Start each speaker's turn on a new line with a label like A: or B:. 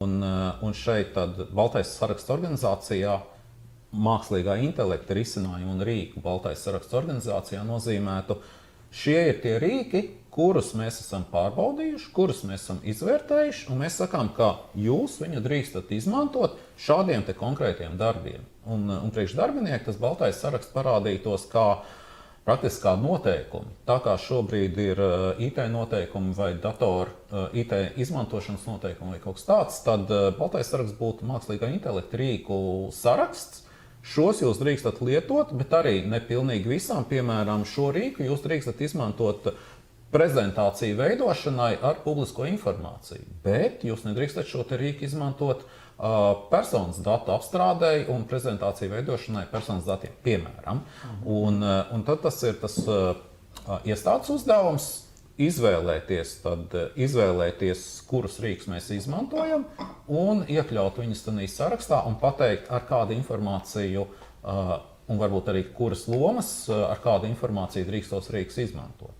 A: Un šeit Baltais saraksts organizācijā mākslīgā intelekta risinājumu un rīku Baltais saraksts organizācijā nozīmētu, šie ir tie rīki, kurus mēs esam pārbaudījuši, kurus mēs esam izvērtējuši, un mēs sakām, ka jūs viņu drīkstat izmantot šādiem te konkrētiem darbiem. Un priekš darbinieki tas Baltais saraksts parādītos praktiski kā noteikumi. Tā kā šobrīd ir IT noteikumi vai datoru IT izmantošanas noteikumi vai kaut kas tāds, tad Baltais saraksts būtu mākslīgā intelekta rīku saraksts. Šos jūs drīkstat lietot, bet arī ne pilnīgi visām. Piemēram, šo rīku jūs drīkstat izmantot prezentāciju veidošanai ar publisko informāciju, bet jūs nedrīkstat šo te rīku izmantot personas datu apstrādēji un prezentāciju veidošanai personas datiem, piemēram. Un tad tas ir tas iestādes uzdevums izvēlēties, kurus rīkus mēs izmantojam, un iekļaut viņus tādā sarakstā un pateikt, ar kādu informāciju un varbūt arī kuras lomas, ar kādu informāciju drīkst tos rīkus izmantot.